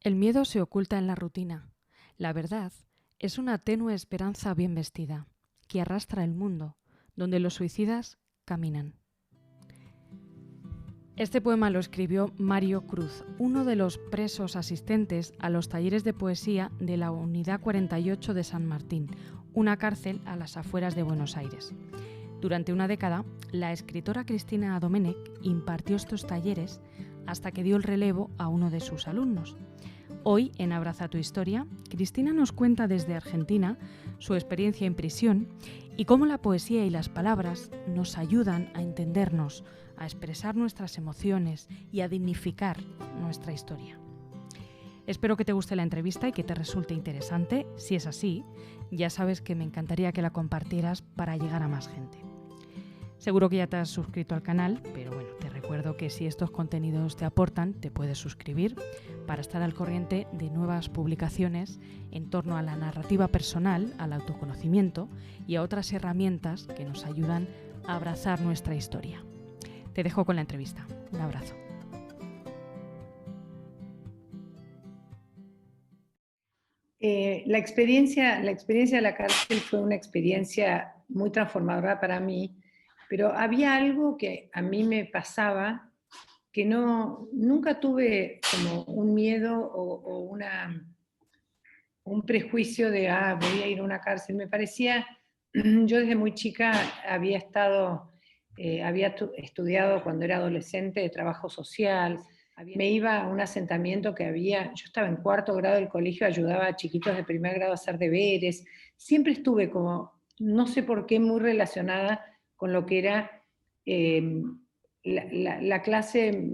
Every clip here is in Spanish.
El miedo se oculta en la rutina. La verdad es una tenue esperanza bien vestida, que arrastra el mundo, donde los suicidas caminan. Este poema lo escribió Mario Cruz, uno de los presos asistentes a los talleres de poesía de la Unidad 48 de San Martín, una cárcel a las afueras de Buenos Aires. Durante una década, la escritora Cristina Domenech impartió estos talleres hasta que dio el relevo a uno de sus alumnos. Hoy, en Abraza tu historia, Cristina nos cuenta desde Argentina su experiencia en prisión y cómo la poesía y las palabras nos ayudan a entendernos, a expresar nuestras emociones y a dignificar nuestra historia. Espero que te guste la entrevista y que te resulte interesante. Si es así, ya sabes que me encantaría que la compartieras para llegar a más gente. Seguro que ya te has suscrito al canal, pero bueno, te recuerdo que si estos contenidos te aportan, te puedes suscribir para estar al corriente de nuevas publicaciones en torno a la narrativa personal, al autoconocimiento y a otras herramientas que nos ayudan a abrazar nuestra historia. Te dejo con la entrevista. Un abrazo. La experiencia de la cárcel fue una experiencia muy transformadora para mí, pero había algo que a mí me pasaba que nunca tuve como un miedo o un prejuicio de, voy a ir a una cárcel. Me parecía, yo desde muy chica había estudiado cuando era adolescente de trabajo social, me iba a un asentamiento que había, yo estaba en 4º grado del colegio, ayudaba a chiquitos de 1er grado a hacer deberes, siempre estuve como, no sé por qué, muy relacionada con lo que era la clase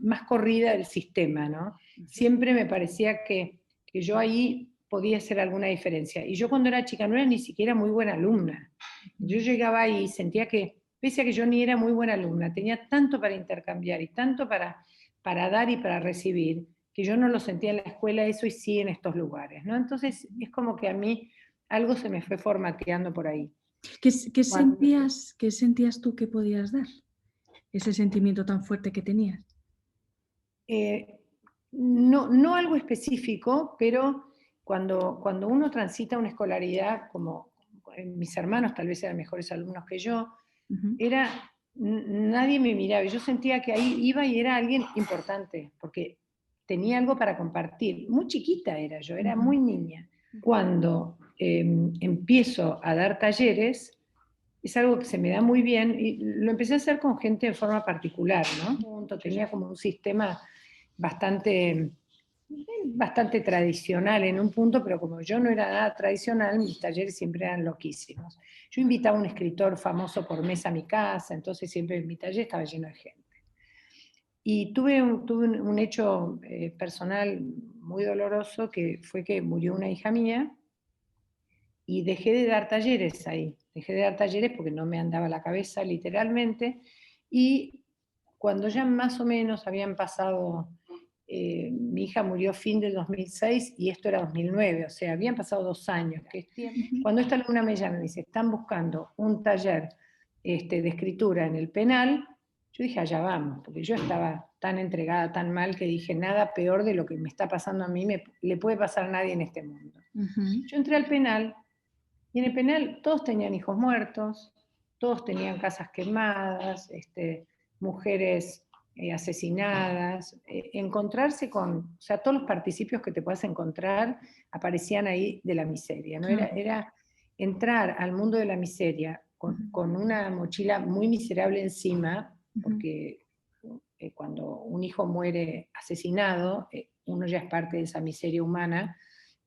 más corrida del sistema, ¿no? Siempre me parecía que yo ahí podía hacer alguna diferencia. Y yo cuando era chica no era ni siquiera muy buena alumna. Yo llegaba ahí y sentía que, pese a que yo ni era muy buena alumna, tenía tanto para intercambiar y tanto para dar y para recibir, que yo no lo sentía en la escuela, eso y sí en estos lugares, ¿no? Entonces es como que a mí algo se me fue formateando por ahí. ¿Qué sentías tú que podías dar? Ese sentimiento tan fuerte que tenías. No algo específico, pero cuando uno transita una escolaridad, como mis hermanos tal vez eran mejores alumnos que yo, nadie me miraba. Yo sentía que ahí iba y era alguien importante, porque tenía algo para compartir. Muy chiquita era yo, era muy niña. Cuando empiezo a dar talleres, es algo que se me da muy bien, y lo empecé a hacer con gente de forma particular, ¿no? Tenía como un sistema bastante tradicional en un punto, pero como yo no era nada tradicional, mis talleres siempre eran loquísimos. Yo invitaba a un escritor famoso por mes a mi casa, entonces siempre mi taller estaba lleno de gente. Y tuve un hecho personal muy doloroso, que fue que murió una hija mía, y dejé de dar talleres ahí. Dejé de dar talleres porque no me andaba la cabeza, literalmente, y cuando ya más o menos habían pasado, mi hija murió fin del 2006 y esto era 2009, o sea, habían pasado 2 años. Cuando esta alumna me llama y dice, están buscando un taller de escritura en el penal, yo dije, allá vamos, porque yo estaba tan entregada, tan mal, que dije, nada peor de lo que me está pasando a mí le puede pasar a nadie en este mundo. Yo entré al penal, y en el penal todos tenían hijos muertos, todos tenían casas quemadas, mujeres asesinadas, encontrarse con, o sea, todos los participios que te puedas encontrar aparecían ahí de la miseria, ¿no? Era entrar al mundo de la miseria con una mochila muy miserable encima, porque cuando un hijo muere asesinado, uno ya es parte de esa miseria humana,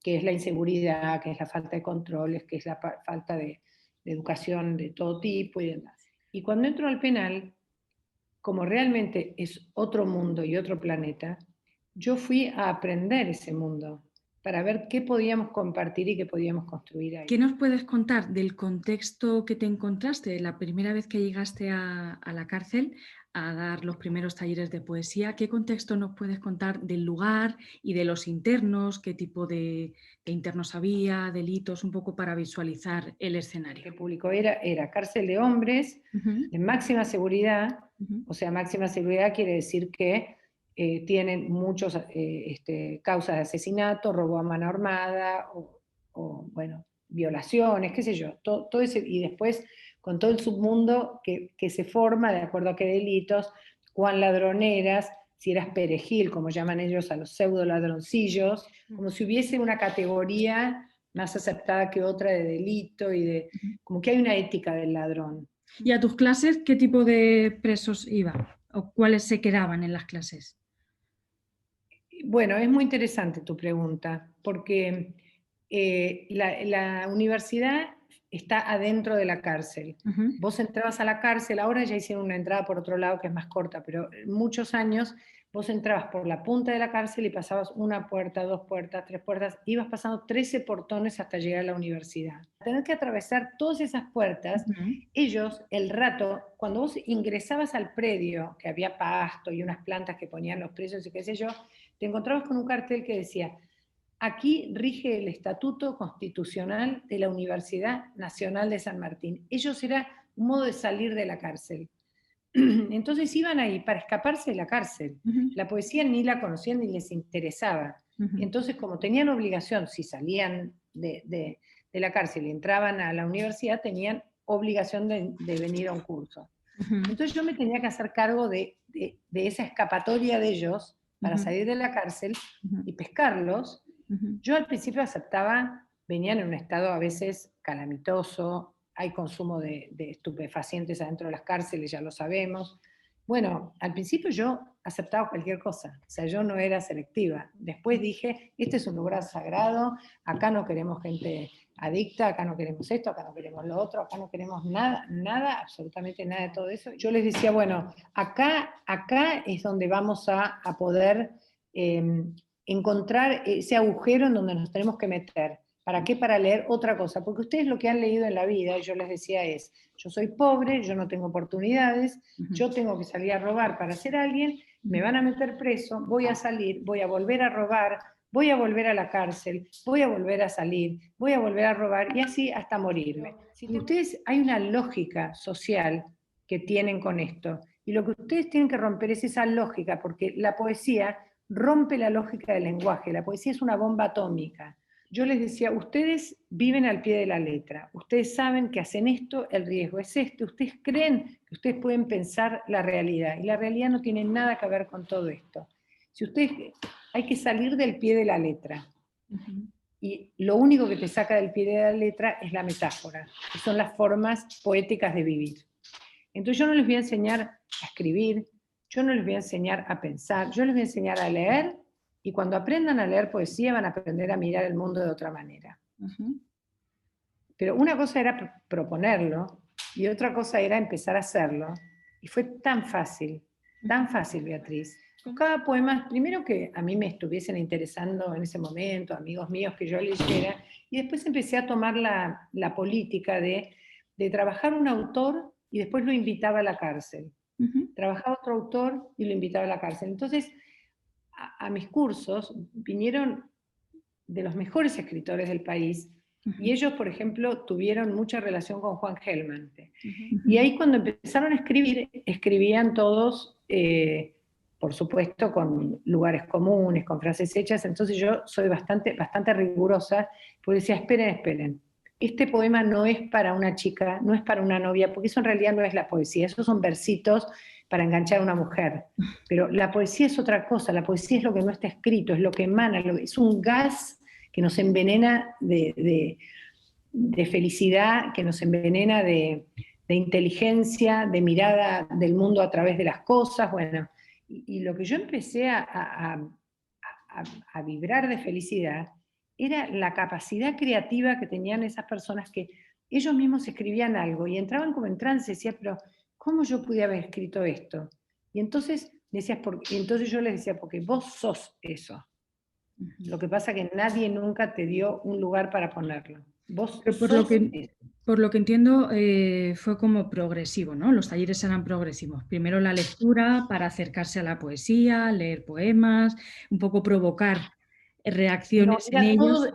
que es la inseguridad, que es la falta de controles, que es la falta de educación de todo tipo y demás. Y cuando entro al penal, como realmente es otro mundo y otro planeta, yo fui a aprender ese mundo, para ver qué podíamos compartir y qué podíamos construir ahí. ¿Qué nos puedes contar del contexto que te encontraste la primera vez que llegaste a la cárcel a dar los primeros talleres de poesía? ¿Qué contexto nos puedes contar del lugar y de los internos? ¿Qué tipo de internos había, delitos, un poco para visualizar el escenario? Que publicó era cárcel de hombres, de máxima seguridad, o sea, máxima seguridad quiere decir que tienen muchos causas de asesinato, robo a mano armada, o bueno, violaciones, qué sé yo, todo ese, y después con todo el submundo que se forma de acuerdo a qué delitos, cuán ladrón eras, si eras perejil, como llaman ellos a los pseudo ladroncillos, como si hubiese una categoría más aceptada que otra de delito, como que hay una ética del ladrón. ¿Y a tus clases qué tipo de presos iban? ¿O cuáles se quedaban en las clases? Bueno, es muy interesante tu pregunta, porque la universidad está adentro de la cárcel. Vos entrabas a la cárcel, ahora ya hicieron una entrada por otro lado que es más corta, pero muchos años vos entrabas por la punta de la cárcel y pasabas una puerta, 2 puertas, 3 puertas, ibas pasando 13 portones hasta llegar a la universidad. Tener que atravesar todas esas puertas, ellos, el rato, cuando vos ingresabas al predio, que había pasto y unas plantas que ponían los presos y qué sé yo, te encontrabas con un cartel que decía: aquí rige el Estatuto Constitucional de la Universidad Nacional de San Martín. Ellos era un modo de salir de la cárcel. Entonces iban ahí para escaparse de la cárcel. La poesía ni la conocían ni les interesaba. Entonces, como tenían obligación, si salían de la cárcel y entraban a la universidad, tenían obligación de venir a un curso. Entonces yo me tenía que hacer cargo de esa escapatoria de ellos para salir de la cárcel y pescarlos. Yo al principio aceptaba, venían en un estado a veces calamitoso, hay consumo de estupefacientes adentro de las cárceles, ya lo sabemos. Bueno, al principio yo aceptaba cualquier cosa, o sea, yo no era selectiva. Después dije, este es un lugar sagrado, acá no queremos gente adicta, acá no queremos esto, acá no queremos lo otro, acá no queremos nada, absolutamente nada de todo eso. Yo les decía, bueno, acá es donde vamos a poder encontrar ese agujero en donde nos tenemos que meter. ¿Para qué? Para leer otra cosa. Porque ustedes lo que han leído en la vida, yo les decía, es: yo soy pobre, yo no tengo oportunidades, yo tengo que salir a robar para ser alguien, me van a meter preso, voy a salir, voy a volver a robar, voy a volver a la cárcel, voy a volver a salir, voy a volver a robar, y así hasta morirme. Y ustedes, hay una lógica social que tienen con esto, y lo que ustedes tienen que romper es esa lógica, porque la poesía rompe la lógica del lenguaje, la poesía es una bomba atómica. Yo les decía, ustedes viven al pie de la letra, ustedes saben que hacen esto, el riesgo es este, ustedes creen que ustedes pueden pensar la realidad, y la realidad no tiene nada que ver con todo esto. Si ustedes, hay que salir del pie de la letra, y lo único que te saca del pie de la letra es la metáfora, que son las formas poéticas de vivir. Entonces yo no les voy a enseñar a escribir, yo no les voy a enseñar a pensar, yo les voy a enseñar a leer, y cuando aprendan a leer poesía van a aprender a mirar el mundo de otra manera. Pero una cosa era proponerlo, y otra cosa era empezar a hacerlo. Y fue tan fácil, Beatriz. Cada poema, primero que a mí me estuviesen interesando en ese momento, amigos míos que yo leyera, y después empecé a tomar la política de trabajar un autor y después lo invitaba a la cárcel. Trabajaba otro autor y lo invitaba a la cárcel. Entonces, a mis cursos vinieron de los mejores escritores del país, y ellos, por ejemplo, tuvieron mucha relación con Juan Gelman. Y ahí cuando empezaron a escribir, escribían todos, por supuesto, con lugares comunes, con frases hechas. Entonces yo soy bastante rigurosa, porque decía, esperen, este poema no es para una chica, no es para una novia, porque eso en realidad no es la poesía, esos son versitos para enganchar a una mujer. Pero la poesía es otra cosa, la poesía es lo que no está escrito, es lo que emana, es un gas que nos envenena de felicidad, que nos envenena de inteligencia, de mirada del mundo a través de las cosas. Bueno, y lo que yo empecé a vibrar de felicidad era la capacidad creativa que tenían esas personas, que ellos mismos escribían algo y entraban como en trance, decía, pero ¿cómo yo pude haber escrito esto? Y entonces, entonces yo les decía, porque vos sos eso. Lo que pasa es que nadie nunca te dio un lugar para ponerlo. Vos por lo que entiendo, fue como progresivo, ¿no? Los talleres eran progresivos. Primero la lectura para acercarse a la poesía, leer poemas, un poco provocar reacciones en ellos.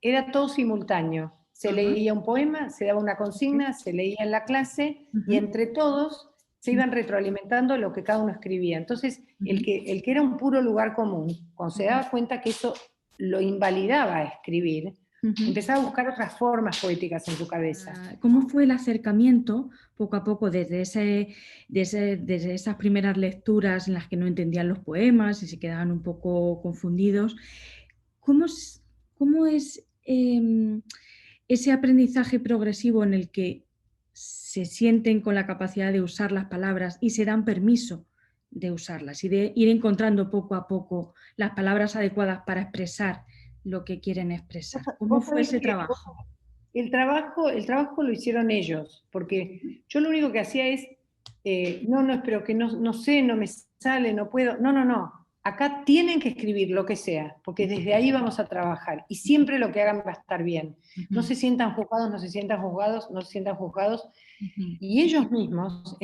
Era todo simultáneo. Se leía un poema, se daba una consigna, se leía en la clase, y entre todos se iban retroalimentando lo que cada uno escribía. Entonces, el que era un puro lugar común, cuando se daba cuenta que eso lo invalidaba a escribir, empezaba a buscar otras formas poéticas en su cabeza. ¿Cómo fue el acercamiento, poco a poco, desde esas primeras lecturas en las que no entendían los poemas y se quedaban un poco confundidos? ¿Cómo es ese aprendizaje progresivo en el que se sienten con la capacidad de usar las palabras y se dan permiso de usarlas y de ir encontrando poco a poco las palabras adecuadas para expresar lo que quieren expresar? ¿Cómo fue ese trabajo? El trabajo lo hicieron ellos, porque yo lo único que hacía es, pero que no sé, no me sale, no puedo. No. Acá tienen que escribir lo que sea, porque desde ahí vamos a trabajar. Y siempre lo que hagan va a estar bien. No se sientan juzgados, no se sientan juzgados, no se sientan juzgados. Y ellos mismos,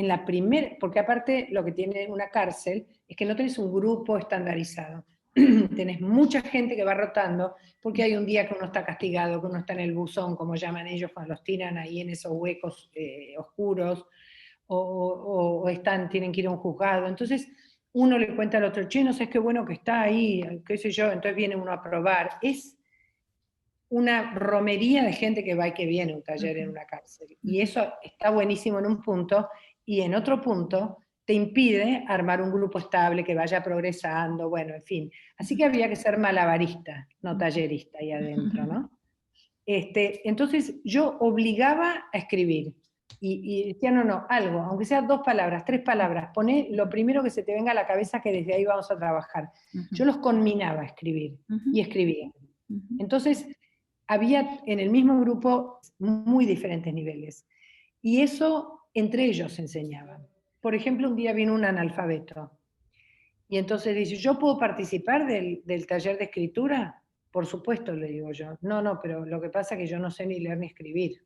porque aparte lo que tiene una cárcel es que no tenés un grupo estandarizado. Tenés mucha gente que va rotando, porque hay un día que uno está castigado, que uno está en el buzón, como llaman ellos, cuando los tiran ahí en esos huecos oscuros, o tienen que ir a un juzgado. Entonces uno le cuenta al otro, che, no sé qué bueno que está ahí, qué sé yo, entonces viene uno a probar. Es una romería de gente que va y que viene a un taller en una cárcel. Y eso está buenísimo en un punto, y en otro punto te impide armar un grupo estable que vaya progresando, bueno, en fin. Así que había que ser malabarista, no tallerista ahí adentro, ¿no? Entonces yo obligaba a escribir, y decía, no, algo, aunque sea 2 palabras, 3 palabras, poné lo primero que se te venga a la cabeza, que desde ahí vamos a trabajar. Yo los conminaba a escribir, y escribía. Entonces, había en el mismo grupo muy diferentes niveles, y eso entre ellos se enseñaban. Por ejemplo, un día vino un analfabeto, y entonces dice, ¿yo puedo participar del taller de escritura? Por supuesto, le digo yo. No, pero lo que pasa es que yo no sé ni leer ni escribir.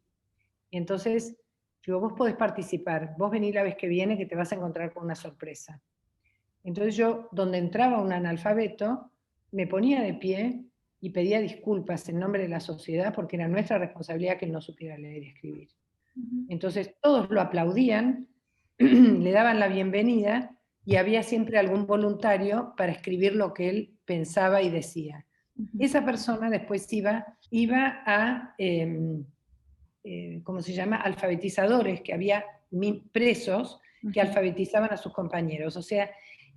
Y entonces, digo, vos podés participar, vos venís la vez que viene que te vas a encontrar con una sorpresa. Entonces yo, donde entraba un analfabeto, me ponía de pie y pedía disculpas en nombre de la sociedad, porque era nuestra responsabilidad que él no supiera leer y escribir. Entonces todos lo aplaudían, le daban la bienvenida, y había siempre algún voluntario para escribir lo que él pensaba y decía. Esa persona después iba a, ¿cómo se llama?, alfabetizadores, que había presos que alfabetizaban a sus compañeros. O sea,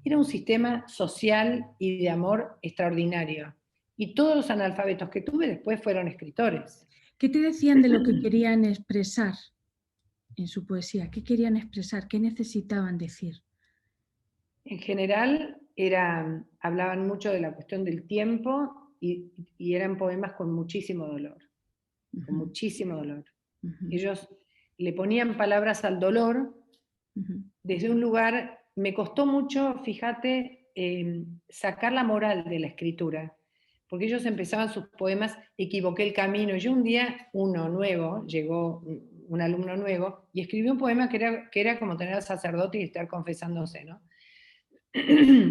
era un sistema social y de amor extraordinario. Y todos los analfabetos que tuve después fueron escritores. ¿Qué te decían de lo que querían expresar en su poesía? ¿Qué querían expresar? ¿Qué necesitaban decir? En general, hablaban mucho de la cuestión del tiempo, y eran poemas con muchísimo dolor. Con muchísimo dolor. Ellos le ponían palabras al dolor desde un lugar. Me costó mucho, fíjate, sacar la moral de la escritura, porque ellos empezaban sus poemas, equivoqué el camino. Yo un día, llegó un alumno nuevo, y escribió un poema que era como tener al sacerdote y estar confesándose, ¿no?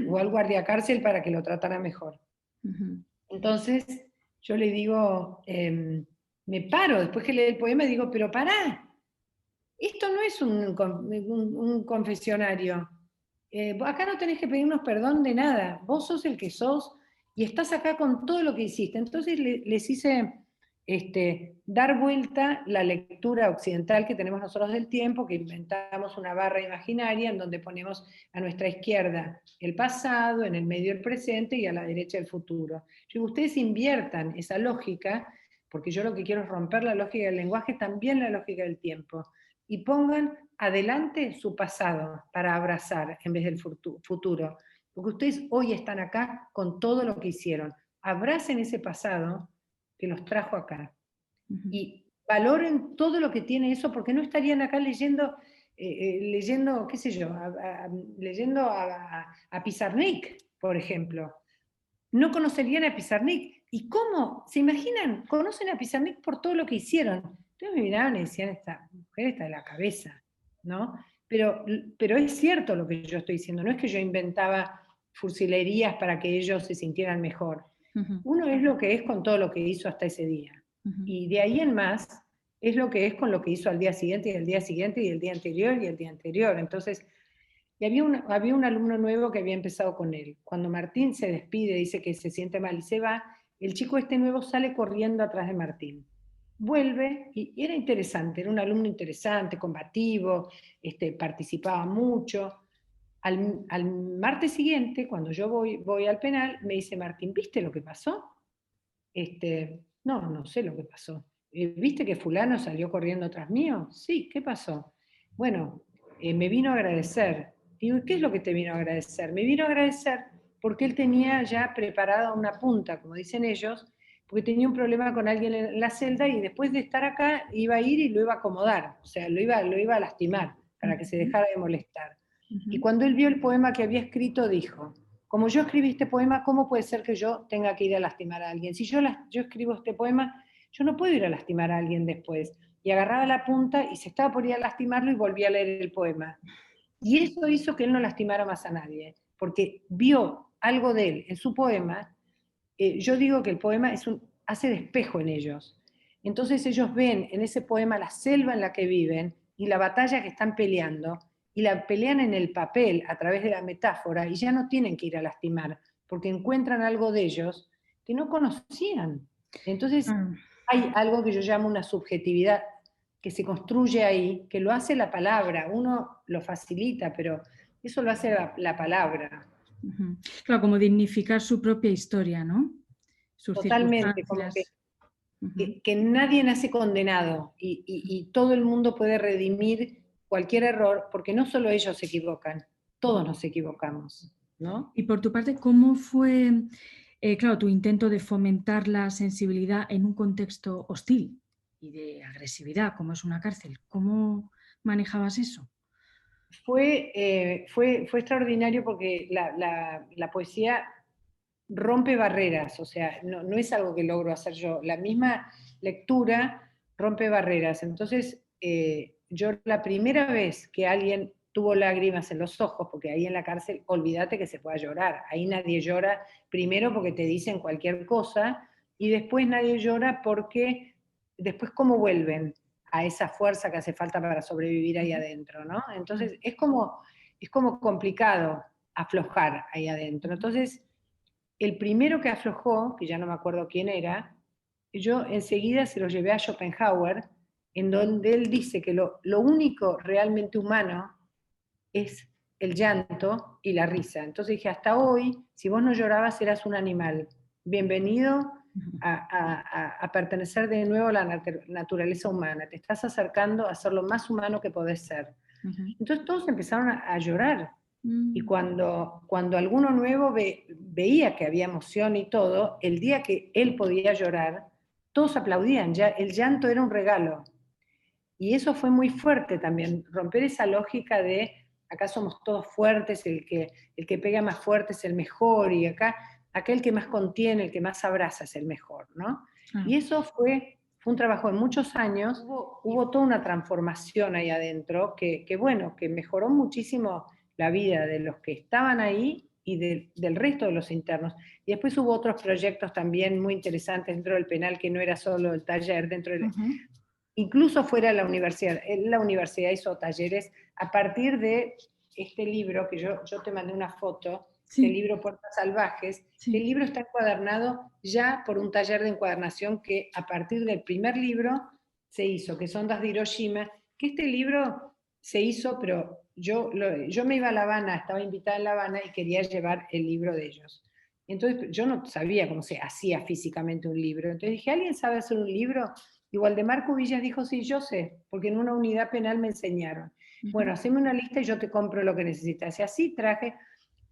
O al guardiacárcel para que lo tratara mejor. Entonces, yo le digo, me paro, después que lee el poema, digo, pero pará, esto no es un confesionario. Acá no tenés que pedirnos perdón de nada, vos sos el que sos, y estás acá con todo lo que hiciste. Entonces les hice dar vuelta la lectura occidental que tenemos nosotros del tiempo, que inventamos una barra imaginaria en donde ponemos a nuestra izquierda el pasado, en el medio el presente, y a la derecha el futuro. Yo digo, ustedes inviertan esa lógica, porque yo lo que quiero es romper la lógica del lenguaje, también la lógica del tiempo, y pongan adelante su pasado para abrazar en vez del futuro, porque ustedes hoy están acá con todo lo que hicieron. Abracen ese pasado que los trajo acá, y valoren todo lo que tiene eso, porque no estarían acá leyendo, qué sé yo, leyendo a Pizarnik, por ejemplo. No conocerían a Pizarnik. ¿Y cómo? ¿Se imaginan? Conocen a Pizarnik por todo lo que hicieron. Entonces me miraban y decían, esta mujer está de la cabeza, ¿no? Pero es cierto lo que yo estoy diciendo, no es que yo inventaba fusilerías para que ellos se sintieran mejor. Uno es lo que es con todo lo que hizo hasta ese día. Y de ahí en más, es lo que es con lo que hizo al día siguiente, y el día siguiente, y el día anterior, y el día anterior. Entonces, Y había un alumno nuevo que había empezado con él. Cuando Martín se despide, dice que se siente mal y se va, el chico este nuevo sale corriendo atrás de Martín. Vuelve, y era interesante, era un alumno interesante, combativo, participaba mucho. Al martes siguiente, cuando yo voy al penal, me dice Martín, ¿viste lo que pasó? No sé lo que pasó. ¿Viste que fulano salió corriendo tras mío? Sí, ¿qué pasó? Bueno, me vino a agradecer. Digo, ¿qué es lo que te vino a agradecer? Me vino a agradecer porque él tenía ya preparada una punta, como dicen ellos, porque tenía un problema con alguien en la celda y después de estar acá iba a ir y lo iba a acomodar, o sea, lo iba a lastimar para que se dejara de molestar. Y cuando él vio el poema que había escrito, dijo, como yo escribí este poema, ¿cómo puede ser que yo tenga que ir a lastimar a alguien? Si yo escribo este poema, yo no puedo ir a lastimar a alguien después. Y agarraba la punta y se estaba por ir a lastimarlo y volvía a leer el poema. Y eso hizo que él no lastimara más a nadie, porque vio algo de él en su poema. Yo digo que el poema hace de espejo en ellos. Entonces ellos ven en ese poema la selva en la que viven y la batalla que están peleando, y la pelean en el papel a través de la metáfora, y ya no tienen que ir a lastimar, porque encuentran algo de ellos que no conocían. Entonces hay algo que yo llamo una subjetividad que se construye ahí, que lo hace la palabra, uno lo facilita, pero eso lo hace la palabra. Claro, como dignificar su propia historia, ¿no? Sus Totalmente, como circunstancias. que nadie nace condenado y todo el mundo puede redimir cualquier error, porque no solo ellos se equivocan, todos nos equivocamos, ¿no? Y por tu parte, ¿cómo fue, claro, tu intento de fomentar la sensibilidad en un contexto hostil y de agresividad, como es una cárcel? ¿Cómo manejabas eso? Fue extraordinario porque la poesía rompe barreras, o sea, no es algo que logro hacer yo, la misma lectura rompe barreras. Entonces, yo la primera vez que alguien tuvo lágrimas en los ojos, porque ahí en la cárcel, olvídate que se pueda llorar, ahí nadie llora, primero porque te dicen cualquier cosa, y después nadie llora porque después cómo vuelven a esa fuerza que hace falta para sobrevivir ahí adentro, ¿no? Entonces, es como complicado aflojar ahí adentro. Entonces, el primero que aflojó, que ya no me acuerdo quién era, yo enseguida se lo llevé a Schopenhauer, en donde él dice que lo único realmente humano es el llanto y la risa. Entonces dije, hasta hoy, si vos no llorabas, eras un animal. Bienvenido a pertenecer de nuevo a la naturaleza humana. Te estás acercando a ser lo más humano que podés ser. Entonces todos empezaron a llorar. Y cuando alguno nuevo veía que había emoción y todo, el día que él podía llorar, todos aplaudían, ya el llanto era un regalo. Y eso fue muy fuerte también, romper esa lógica de acá somos todos fuertes, el que pega más fuerte es el mejor, y acá el que más contiene, el que más abraza es el mejor, ¿no? Y eso fue un trabajo de muchos años, hubo toda una transformación ahí adentro que mejoró muchísimo la vida de los que estaban ahí y del resto de los internos. Y después hubo otros proyectos también muy interesantes dentro del penal, que no era solo el taller, dentro del, incluso fuera de la universidad. En la universidad hizo talleres a partir de este libro, que yo te mandé una foto, del libro Puertas Salvajes. El libro está encuadernado ya por un taller de encuadernación que a partir del primer libro se hizo, que son Ondas de Hiroshima, que este libro se hizo, pero yo me iba a La Habana, estaba invitada en La Habana y quería llevar el libro de ellos. Entonces yo no sabía cómo se hacía físicamente un libro. Entonces dije, ¿alguien sabe hacer un libro? Y Waldemar Cubillas dijo, sí, yo sé, porque en una unidad penal me enseñaron. Bueno, haceme una lista y yo te compro lo que necesitas. Y así traje,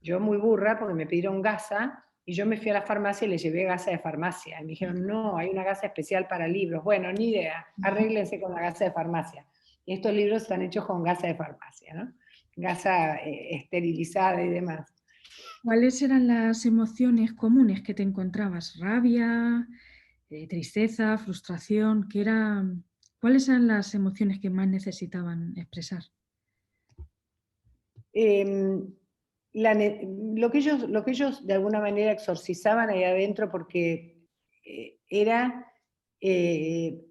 yo muy burra, porque me pidieron gasa, y yo me fui a la farmacia y le llevé gasa de farmacia. Y me dijeron, no, hay una gasa especial para libros. Bueno, ni idea, arréglense con la gasa de farmacia. Y estos libros están hechos con gasa de farmacia, ¿no? Gasa esterilizada y demás. ¿Cuáles eran las emociones comunes que te encontrabas? ¿Rabia, tristeza, frustración? ¿Cuáles eran las emociones que más necesitaban expresar? Lo que ellos de alguna manera exorcizaban ahí adentro, porque era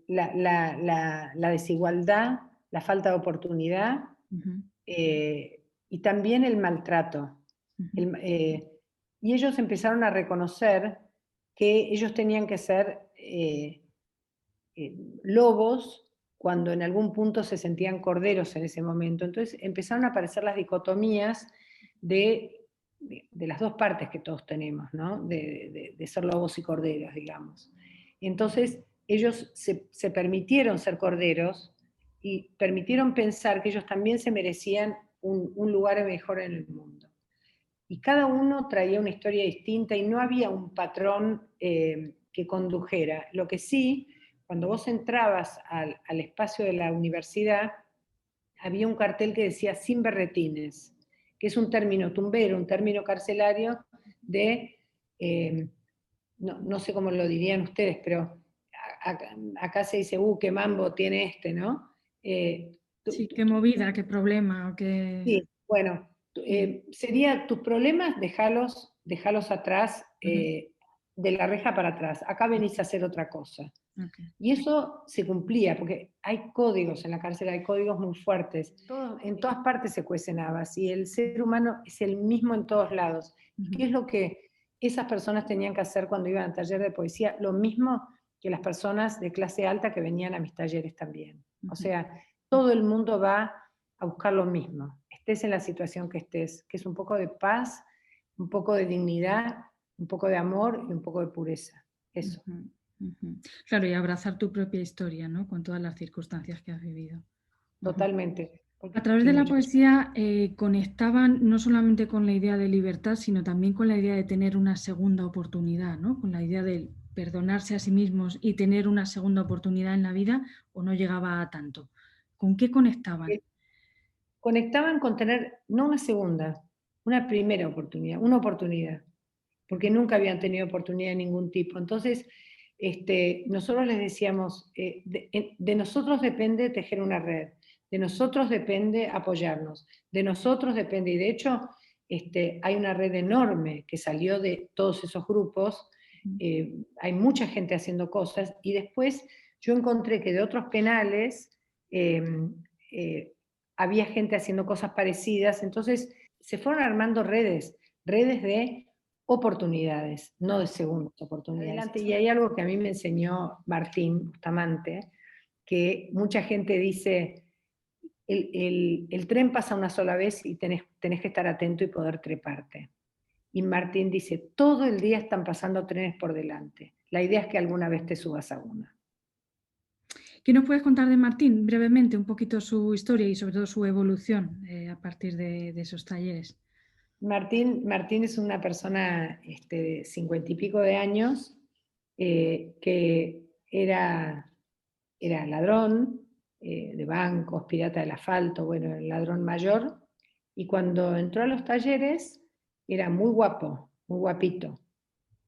la desigualdad, la falta de oportunidad, y y también el maltrato. Y ellos empezaron a reconocer que ellos tenían que ser lobos cuando en algún punto se sentían corderos en ese momento. Entonces empezaron a aparecer las dicotomías de las dos partes que todos tenemos, ¿no? De ser lobos y corderos, digamos. Entonces ellos se permitieron ser corderos y permitieron pensar que ellos también se merecían un lugar mejor en el mundo. Y cada uno traía una historia distinta y no había un patrón que condujera. Lo que sí, cuando vos entrabas al espacio de la universidad, había un cartel que decía sin berretines, que es un término tumbero, un término carcelario de, no sé cómo lo dirían ustedes, pero acá se dice, qué mambo tiene este, ¿no? Sí, qué movida, qué problema, qué... Sí, bueno, sería tus problemas, dejalos atrás, de la reja para atrás. Acá venís a hacer otra cosa. Okay. Y eso se cumplía, porque hay códigos en la cárcel, hay códigos muy fuertes. En todas partes se cuecen habas, y el ser humano es el mismo en todos lados. ¿Y qué es lo que esas personas tenían que hacer cuando iban al taller de poesía? Lo mismo que las personas de clase alta que venían a mis talleres también. O sea, todo el mundo va a buscar lo mismo, estés en la situación que estés, que es un poco de paz, un poco de dignidad, un poco de amor y un poco de pureza. Eso. Claro, y abrazar tu propia historia, ¿no? Con todas las circunstancias que has vivido. Totalmente. A través de la poesía conectaban no solamente con la idea de libertad, sino también con la idea de tener una segunda oportunidad, ¿no? Con la idea de perdonarse a sí mismos y tener una segunda oportunidad en la vida, o no llegaba a tanto. ¿Con qué conectaban? Conectaban con tener, no una segunda, una primera oportunidad, una oportunidad, porque nunca habían tenido oportunidad de ningún tipo. Entonces, nosotros les decíamos, de nosotros depende tejer una red, de nosotros depende apoyarnos, de nosotros depende, y de hecho hay una red enorme que salió de todos esos grupos, hay mucha gente haciendo cosas, y después yo encontré que de otros penales había gente haciendo cosas parecidas, entonces se fueron armando redes de oportunidades, no de segundas oportunidades. Y hay algo que a mí me enseñó Martín Bustamante, que mucha gente dice, el tren pasa una sola vez y tenés que estar atento y poder treparte. Y Martín dice, todo el día están pasando trenes por delante. La idea es que alguna vez te subas a una. ¿Qué nos puedes contar de Martín brevemente, un poquito su historia y sobre todo su evolución a partir de esos talleres? Martín es una persona de 50 y pico de años que era ladrón de bancos, pirata del asfalto, bueno, el ladrón mayor, y cuando entró a los talleres era muy guapo, muy guapito,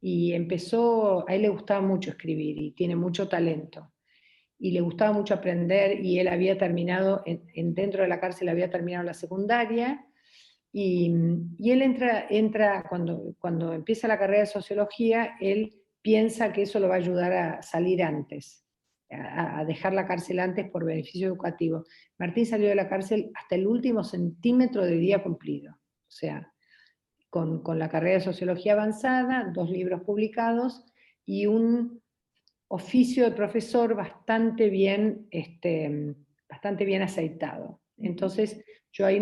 y empezó, a él le gustaba mucho escribir y tiene mucho talento, y le gustaba mucho aprender, y él había terminado, dentro de la cárcel había terminado la secundaria, y él entra cuando empieza la carrera de sociología, él piensa que eso lo va a ayudar a salir antes, a dejar la cárcel antes por beneficio educativo. Martín salió de la cárcel hasta el último centímetro de día cumplido, o sea, con la carrera de sociología avanzada, 2 libros publicados y un oficio de profesor bastante bien aceitado. Entonces, yo ahí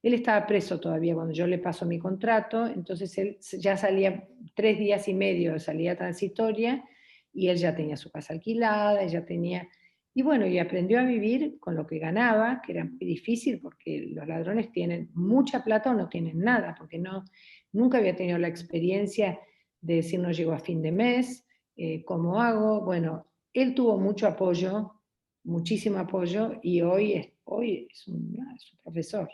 él estaba preso todavía cuando yo le paso mi contrato, entonces él ya salía 3 días y medio de salida transitoria, y él ya tenía su casa alquilada, ya tenía, y bueno, y aprendió a vivir con lo que ganaba, que era muy difícil porque los ladrones tienen mucha plata o no tienen nada, porque nunca había tenido la experiencia de decir no llego a fin de mes, ¿cómo hago? Bueno, él tuvo mucho apoyo, muchísimo apoyo, y hoy es un profesor.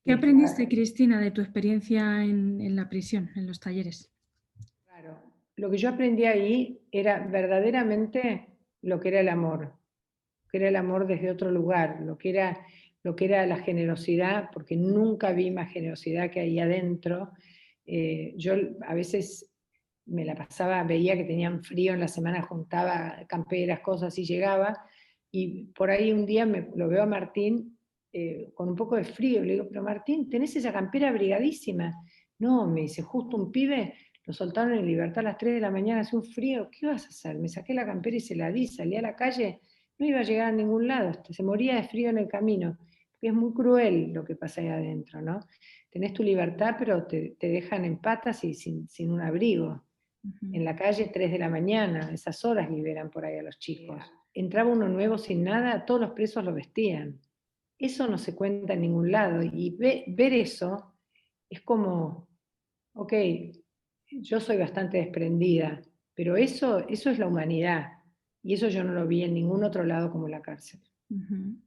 ¿Qué aprendiste, Cristina, de tu experiencia en la prisión, en los talleres? Claro, lo que yo aprendí ahí era verdaderamente lo que era el amor, que era el amor desde otro lugar, lo que era la generosidad, porque nunca vi más generosidad que ahí adentro. Yo a veces me la pasaba, veía que tenían frío en la semana, juntaba camperas, cosas, y llegaba, y por ahí un día lo veo a Martín con un poco de frío. Le digo, pero Martín, tenés esa campera abrigadísima. No, me dice, justo un pibe lo soltaron en libertad a las 3 de la mañana, hace un frío, ¿qué vas a hacer? Me saqué la campera y se la di, salí a la calle, no iba a llegar a ningún lado, se moría de frío en el camino. Porque es muy cruel lo que pasa ahí adentro, ¿no? Tenés tu libertad, pero te dejan en patas y sin un abrigo. En la calle 3 de la mañana, esas horas liberan por ahí a los chicos. Entraba uno nuevo sin nada, todos los presos lo vestían. Eso no se cuenta en ningún lado, y ver eso es como, ok, yo soy bastante desprendida, pero eso es la humanidad, y eso yo no lo vi en ningún otro lado como la cárcel.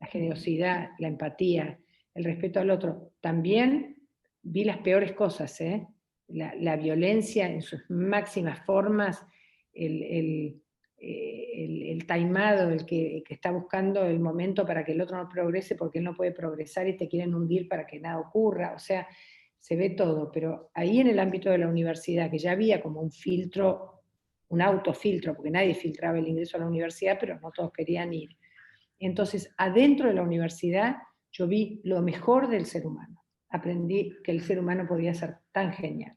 La generosidad, la empatía, el respeto al otro. También vi las peores cosas, ¿eh? La violencia en sus máximas formas, el taimado, el que está buscando el momento para que el otro no progrese porque él no puede progresar y te quieren hundir para que nada ocurra. O sea, se ve todo, pero ahí en el ámbito de la universidad, que ya había como un filtro, un autofiltro, porque nadie filtraba el ingreso a la universidad, pero no todos querían ir. Entonces, adentro de la universidad, yo vi lo mejor del ser humano. Aprendí que el ser humano podía ser tan genial.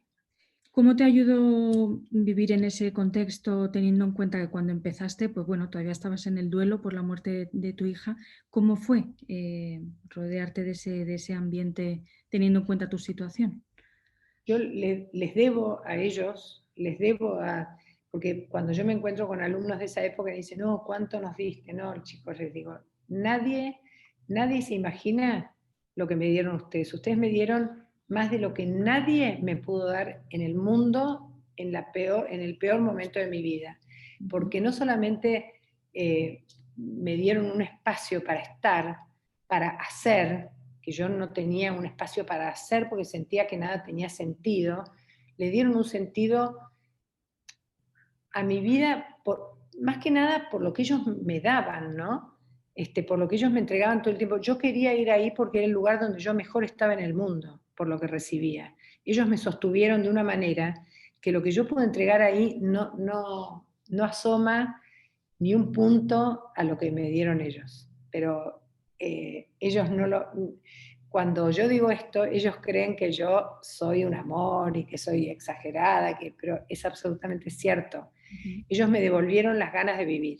¿Cómo te ayudó vivir en ese contexto, teniendo en cuenta que cuando empezaste, pues bueno, todavía estabas en el duelo por la muerte de tu hija? ¿Cómo fue rodearte de ese ambiente, teniendo en cuenta tu situación? Yo les debo a ellos, porque cuando yo me encuentro con alumnos de esa época y dicen, no, ¿cuánto nos diste? No, chicos, les digo, nadie se imagina lo que me dieron ustedes. Ustedes me dieron más de lo que nadie me pudo dar en el mundo en el peor momento de mi vida. Porque no solamente me dieron un espacio para estar, para hacer, que yo no tenía un espacio para hacer porque sentía que nada tenía sentido, le dieron un sentido a mi vida, más que nada por lo que ellos me daban, ¿no? Por lo que ellos me entregaban todo el tiempo. Yo quería ir ahí porque era el lugar donde yo mejor estaba en el mundo, por lo que recibía. Ellos me sostuvieron de una manera que lo que yo pude entregar ahí no asoma ni un punto a lo que me dieron ellos. Pero ellos no lo... Cuando yo digo esto, ellos creen que yo soy un amor y que soy exagerada, pero es absolutamente cierto. Ellos me devolvieron las ganas de vivir.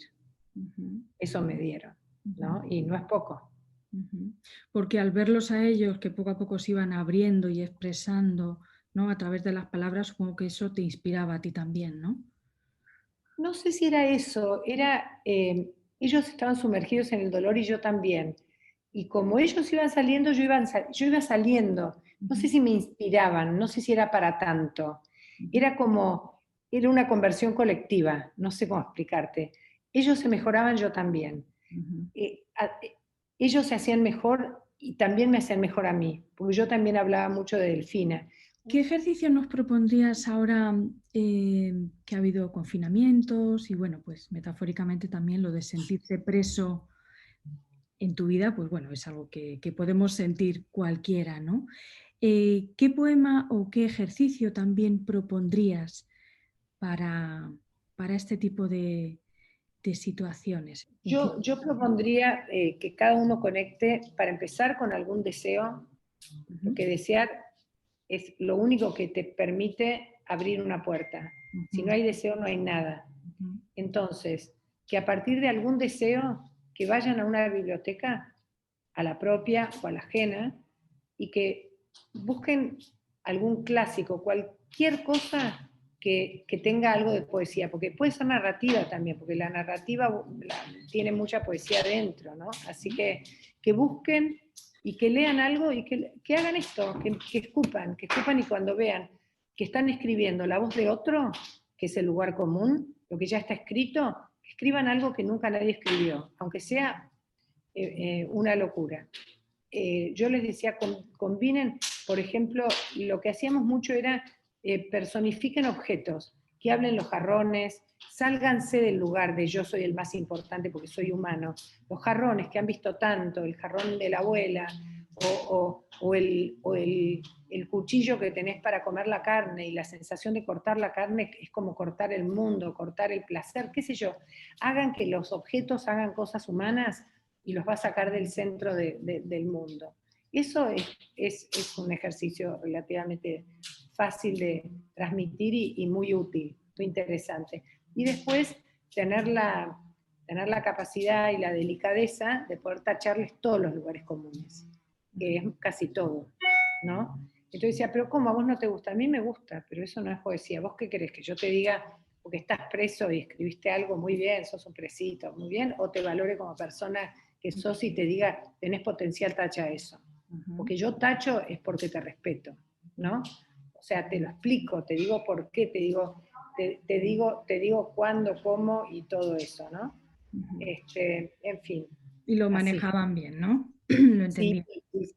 Eso me dieron, ¿no? Y no es poco. Porque al verlos a ellos, que poco a poco se iban abriendo y expresando, ¿no? A través de las palabras, supongo que eso te inspiraba a ti también, ¿no? No sé si era eso, ellos estaban sumergidos en el dolor y yo también. Y como ellos iban saliendo, yo iba saliendo. No sé si me inspiraban, no sé si era para tanto. Era una conversión colectiva, no sé cómo explicarte. Ellos se mejoraban, yo también. Ellos se hacían mejor y también me hacían mejor a mí, porque yo también hablaba mucho de Delfina. ¿Qué ejercicio nos propondrías ahora que ha habido confinamientos y, bueno, pues metafóricamente también lo de sentirse preso en tu vida, pues bueno, es algo que podemos sentir cualquiera, ¿no? ¿Qué poema o qué ejercicio también propondrías para este tipo de situaciones? Yo propondría que cada uno conecte, para empezar, con algún deseo, porque desear es lo único que te permite abrir una puerta. Si no hay deseo, no hay nada. Entonces, que a partir de algún deseo, que vayan a una biblioteca, a la propia o a la ajena, y que busquen algún clásico, cualquier cosa que tenga algo de poesía, porque puede ser narrativa también, porque la narrativa tiene mucha poesía dentro, ¿no? Así que busquen y que lean algo y que hagan esto, que escupan y cuando vean que están escribiendo la voz de otro, que es el lugar común, lo que ya está escrito, que escriban algo que nunca nadie escribió, aunque sea una locura. Yo les decía, combinen, por ejemplo, lo que hacíamos mucho era personifiquen objetos, que hablen los jarrones, sálganse del lugar de yo soy el más importante porque soy humano. Los jarrones que han visto tanto, el jarrón de la abuela, o el cuchillo que tenés para comer la carne, y la sensación de cortar la carne es como cortar el mundo, cortar el placer, qué sé yo. Hagan que los objetos hagan cosas humanas y los va a sacar del centro del mundo. Eso es un ejercicio relativamente fácil de transmitir y muy útil, muy interesante. Y después tener la capacidad y la delicadeza de poder tacharles todos los lugares comunes, que es casi todo, ¿no? Entonces decía, pero ¿cómo a vos no te gusta? A mí me gusta, pero eso no es poesía. ¿Vos qué querés? ¿Que yo te diga, porque estás preso y escribiste algo muy bien, sos un presito, muy bien, o te valore como persona que sos y te diga, tenés potencial, tacha eso? Porque yo tacho es porque te respeto, ¿no? O sea, te lo explico, te digo por qué, te digo cuándo, cómo y todo eso, ¿no? En fin. Y lo así. manejaban bien, ¿no? Lo entendí.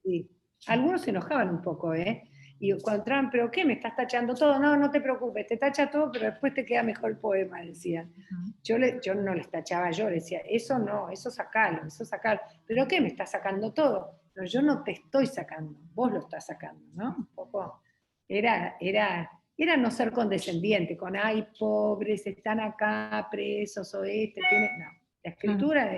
Sí. Algunos se enojaban un poco, ¿eh? Y cuando entraban, ¿pero qué? ¿Me estás tachando todo? No, no te preocupes, te tacha todo, pero después te queda mejor el poema, decían. Yo no les tachaba, yo les decía, eso no, eso sacalo. ¿Pero qué? ¿Me estás sacando todo? No, yo no te estoy sacando, vos lo estás sacando, ¿no? Un poco, era no ser condescendiente, con, ay, pobres, están acá presos, o no. La escritura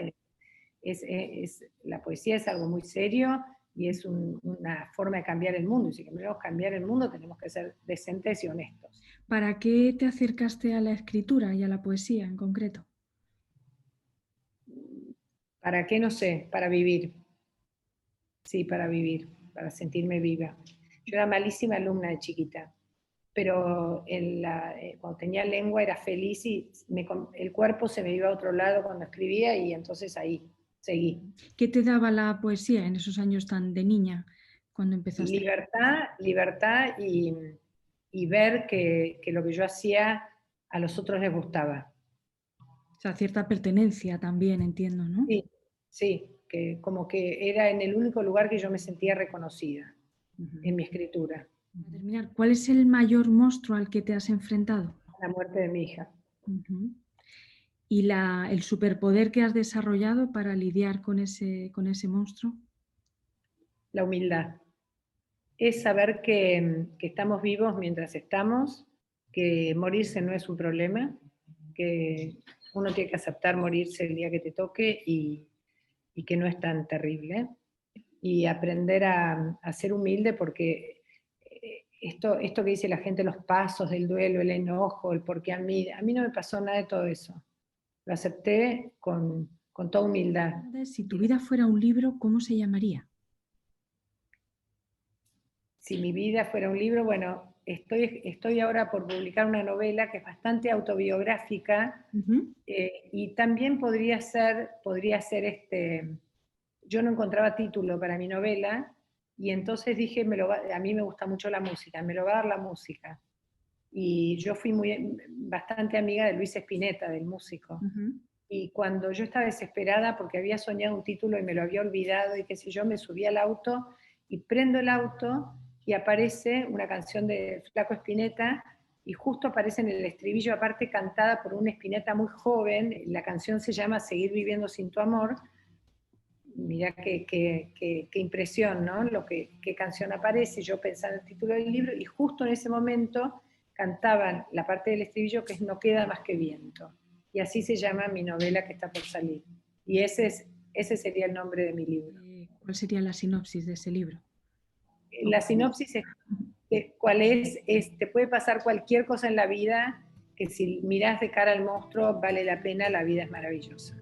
la poesía es algo muy serio, y es una forma de cambiar el mundo, y si queremos cambiar el mundo tenemos que ser decentes y honestos. ¿Para qué te acercaste a la escritura y a la poesía en concreto? ¿Para qué? No sé, para vivir. Sí, para vivir, para sentirme viva. Yo era malísima alumna de chiquita, pero cuando tenía lengua era feliz y el cuerpo se me iba a otro lado cuando escribía, y entonces ahí seguí. ¿Qué te daba la poesía en esos años tan de niña, cuando empezaste? Libertad y ver que lo que yo hacía a los otros les gustaba. O sea, cierta pertenencia también, entiendo, ¿no? Sí, que como que era en el único lugar que yo me sentía reconocida, en mi escritura. Para terminar, ¿cuál es el mayor monstruo al que te has enfrentado? La muerte de mi hija. ¿Y el superpoder que has desarrollado para lidiar con ese monstruo? La humildad. Es saber que estamos vivos mientras estamos, que morirse no es un problema, que uno tiene que aceptar morirse el día que te toque, y que no es tan terrible. Y aprender a ser humilde, porque esto que dice la gente, los pasos del duelo, el enojo, el por qué a mí no me pasó nada de todo eso. Lo acepté con toda humildad. Si tu vida fuera un libro, ¿cómo se llamaría? Si mi vida fuera un libro, bueno, estoy ahora por publicar una novela que es bastante autobiográfica, y también podría ser yo no encontraba título para mi novela, y entonces dije, a mí me gusta mucho la música, me lo va a dar la música. Y yo fui bastante amiga de Luis Spinetta, del músico. Y cuando yo estaba desesperada porque había soñado un título y me lo había olvidado, y qué sé yo, me subí al auto y prendo el auto y aparece una canción de Flaco Spinetta, y justo aparece en el estribillo, aparte cantada por un Spinetta muy joven. La canción se llama Seguir viviendo sin tu amor. Mirá qué impresión, ¿no? Qué canción aparece. Yo pensaba en el título del libro, y justo en ese momento cantaban la parte del estribillo, que es No queda más que viento. Y así se llama mi novela que está por salir. Y ese sería el nombre de mi libro. ¿Cuál sería la sinopsis de ese libro? La sinopsis es te puede pasar cualquier cosa en la vida, que si mirás de cara al monstruo vale la pena, la vida es maravillosa.